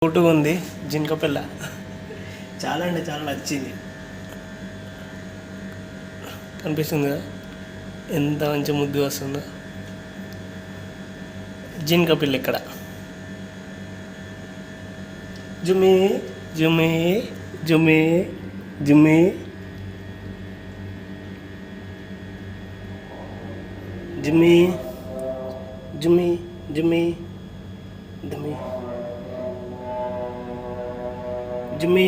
క్యూట్గా ఉంది జింక పిల్ల. చాలా అంటే చాలా నచ్చింది. కనిపిస్తుంది కదా ఎంత మంచి ముద్దు వస్తుందో. జింక పిల్ల ఇక్కడ. జుమ్మి జుమ్మి జుమ్మి జుమ్మి జుమ్మి జుమ్మి జుమ్మి జుమ్మి జుమ్మి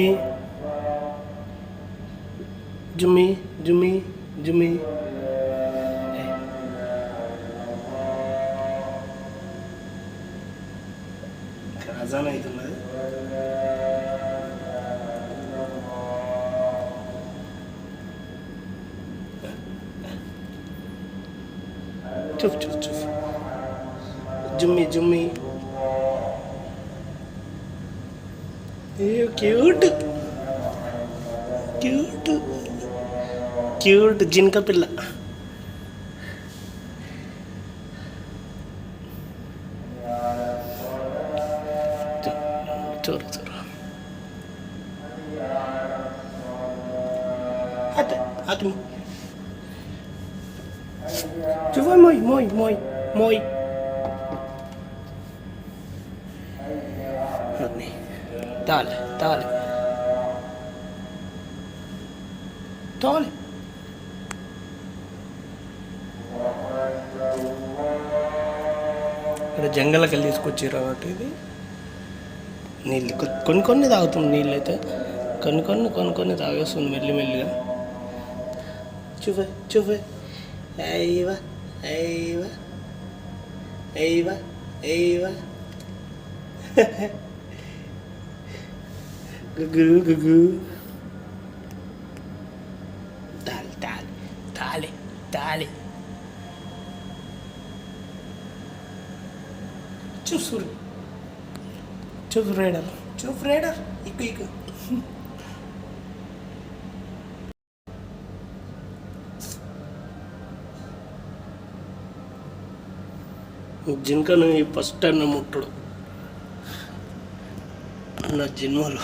జుమ్మి జుమ్మి జుమ్మి. అజాన్ అవుతున్నది. చూఫ్ చూఫ్ చూఫ్ జుమ్మి జుమ్మి. క్యూట్ క్యూట్ క్యూట్ జింక పిల్ల. చూరు చూరు అటు చూవ మోయ్ మోయ్ మోయ్ మోయ్. తాల్ తాల్ తాల్. ఇక్కడ జంగల్కి వెళ్ళి తీసుకొచ్చారు అన్నట్టు. ఇది నీళ్ళు కొన్ని కొన్ని తాగుతుంది. నీళ్ళు అయితే కొన్ని కొన్ని కొన్ని కొన్ని తాగేస్తుంది మెల్లిమెల్లిగా. చూఫే చూఫే అయ్యవా అయ్యవా అయ్యవా అయ్యవా. గుగ్గు గుగ్గు. తాలి తాలి తాలి తాలి. చూసురు చూఫ్ రైడర్ చూఫ్ రైడర్. ఇక్కు ఇక్కు. జింకను ఈ ఫస్ట్ టైం నా ముట్టుడు నా జన్మలో.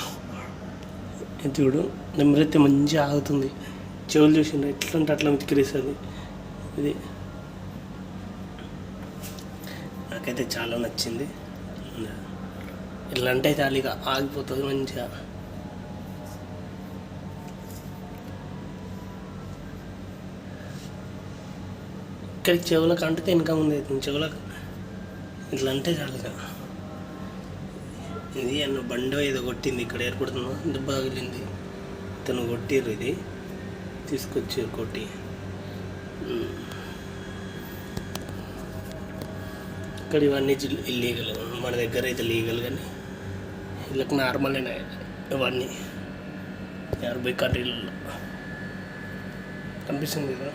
చూడు నెమ్మరైతే మంచిగా ఆగుతుంది. చెవులు చూసిండు ఎట్లా అంటే అట్లా మితికిరిస్తుంది. ఇది నాకైతే చాలా నచ్చింది. ఇట్లా అంటే చాలీగా ఆగిపోతుంది మంచిగా. ఇక్కడికి చెవులకు అంటితే వెనక ముందు అవుతుంది. చెవులకు ఇట్లా అంటే చాలుగా. ఇది అన్న బండో ఏదో కొట్టింది. ఇక్కడ ఏర్పడుతుందో దెబ్బ తగిలింది. తను కొట్టిర్రు. ఇది తీసుకొచ్చారు కొట్టి. ఇక్కడ ఇవన్నీ ఇల్లీగల్. మన దగ్గర అయితే లీగల్, కానీ వీళ్ళకి నార్మల్ ఇవన్నీ 50 కంట్రీలలో కనిపిస్తుంది కదా.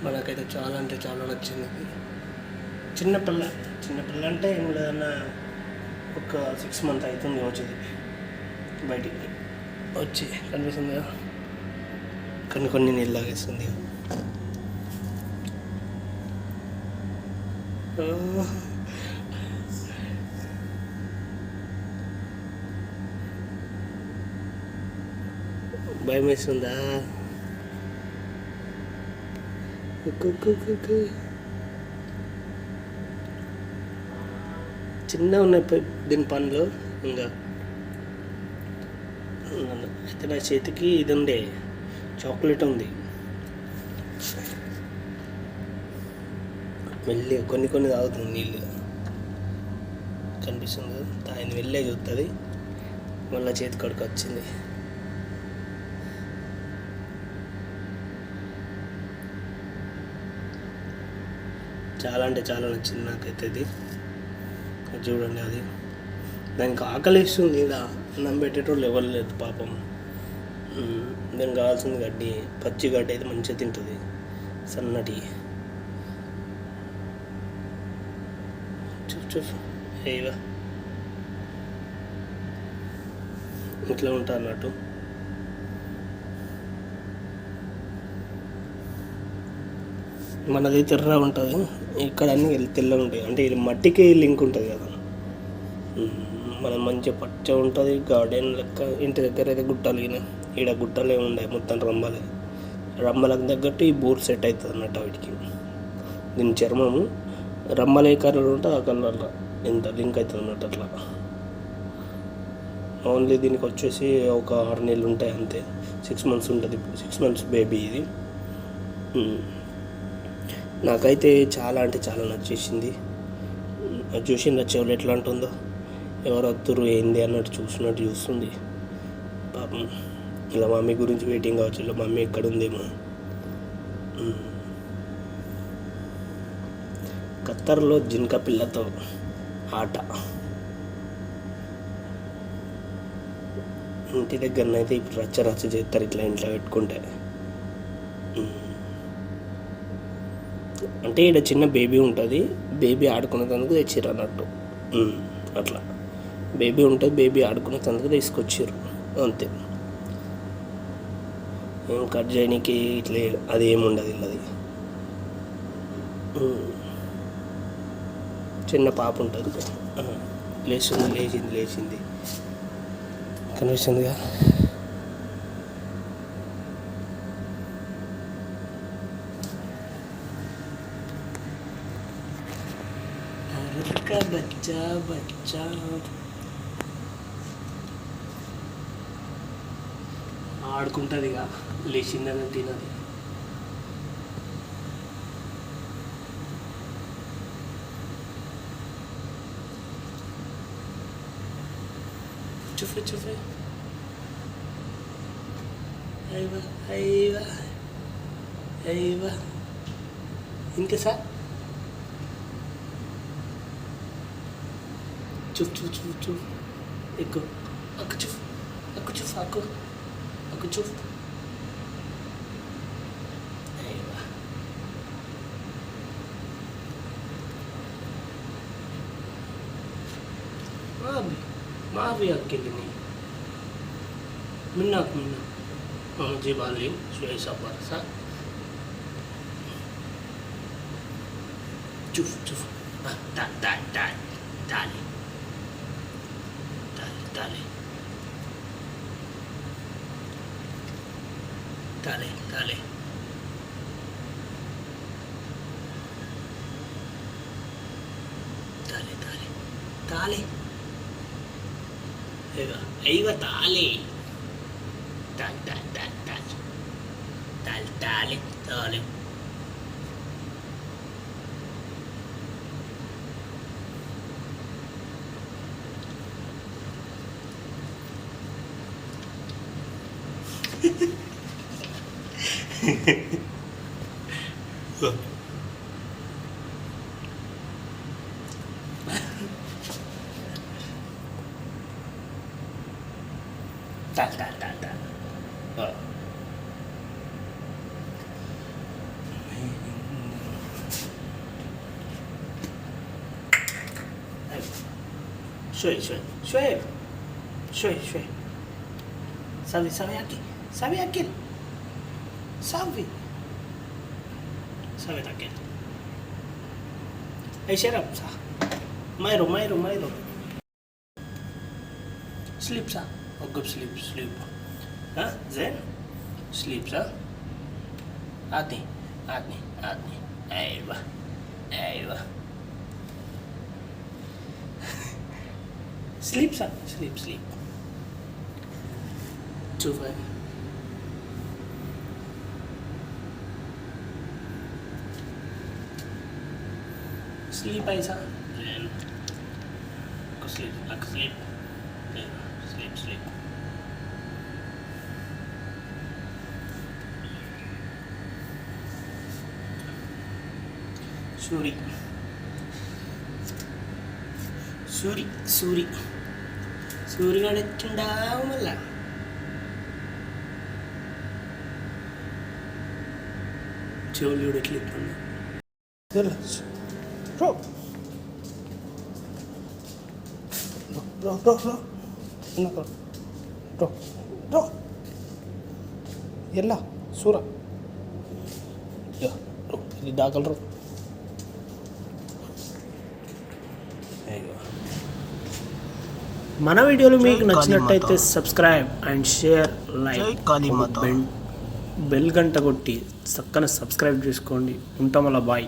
మనకైతే చాలా అంటే చాలా నచ్చింది. చిన్నపిల్ల చిన్నపిల్ల అంటే ఏం లేదన్నా ఒక 6 months అవుతుంది వచ్చేది బయటికి వచ్చి. కనిపిస్తుంది కదా కొన్ని కొన్ని నీళ్ళు లాగేస్తుంది. భయం వేస్తుందా? చిన్న ఉన్నాయి దీని పనులు. ఇంకా అయితే నా చేతికి ఇది ఉండే చాక్లెట్ ఉంది. మెల్లి కొన్ని కొన్ని తాగుతుంది నీళ్ళు. కనిపిస్తుంది కదా ఆయన వెళ్ళే చూస్తుంది. మళ్ళీ చేతి కడుకు వచ్చింది. చాలా అంటే చాలా నచ్చింది నాకైతే ఇది. చూడండి అది దానికి ఆకలిస్తుంది. ఇలా అన్నం పెట్టేటోళ్ళు ఎవరు లేదు పాపం. దానికి కావాల్సింది గడ్డి, పచ్చి గడ్డి అయితే మంచిగా తింటుంది. సన్నటి చూపు చూపు ఏవా ఇట్లా ఉంటా అన్నట్టు. మనది తెర్ర ఉంటుంది. ఇక్కడ అన్నీ తెల్లగా ఉంటాయి. అంటే ఇది మట్టికి లింక్ ఉంటుంది కదా. మనం మంచిగా పచ్చ ఉంటుంది గార్డెన్ లెక్క. ఇంటి దగ్గర అయితే గుట్టలు ఈడ గుట్టలే ఉండే, మొత్తం రంబలకు తగ్గట్టు ఈ బోర్ సెట్ అవుతుంది అన్నట్టు వీటికి. దీని చర్మము రంబల ఏ కలర్ ఉంటుంది ఆ కలర్లో ఎంత లింక్ అవుతుంది అన్నట్టు అట్లా. ఓన్లీ దీనికి వచ్చేసి ఒక 6 నెలలు ఉంటాయి అంతే. 6 months ఉంటుంది. 6 months బేబీ ఇది. నాకైతే చాలా అంటే చాలా నచ్చేసింది. అది చూసింది చెవులు ఎట్లా అంటుందో, ఎవరు వద్దురు ఏంది అన్నట్టు చూస్తుంది పాపం. ఇలా మమ్మీ గురించి వెయిటింగ్ కావచ్చు, ఇలా మమ్మీ ఎక్కడ ఉందేమో. ఖత్తర్లో జింక పిల్లతో ఆట. ఇంటి దగ్గరనైతే ఇప్పుడు రచ్చ చేస్తారు ఇట్లా ఇంట్లో పెట్టుకుంటే. అంటే ఇక్కడ చిన్న బేబీ ఉంటుంది, బేబీ ఆడుకునేందుకు తెచ్చిర్రు అన్నట్టు. అట్లా బేబీ ఉంటుంది, బేబీ ఆడుకునేందుకు తీసుకొచ్చారు అంతే. ఏం కట్ చేయడానికి ఇట్లా అది ఏముండదు ఇల్లది. చిన్న పాప ఉంటుంది, లేచింది కనిపిస్తుందిగా. బచ్చా ఆడుకుంటుంది ఇక, లేచిందని తినది. చూఫే అయ్యా ఇంకా సార్ చూఫ్ ఎక్కువ అక్కు చూఫ్ అక్కు చూఫ్ అయ్యా. ما في أكلني منك نجيب عليهم شوي صبر صح. شوف تعالي أيوة تعالي تعالي تعال شوي سوي أكل سوي تأكل. أي شرب صح. مايرو سليب صح. وقف سليب ها زين. سليب صح. عطني أيوة سليب صح. سليب شوف هاي سليب أيسا زين. سليب సూరి కడచ్చుండావు మళ్ళా. చెవులు కూడా ఎట్లా ఇస్తుంది. ಎಲ್ಲ ಸೂರ ఇది దాకలరు. అయ్యో మన వీడియోలు మీకు నచ్చినట్టయితే subscribe and share like bell గంట కొట్టి చక్కన సబ్స్క్రైబ్ చేసుకోండి. ఉంటాం అలా బాయ్.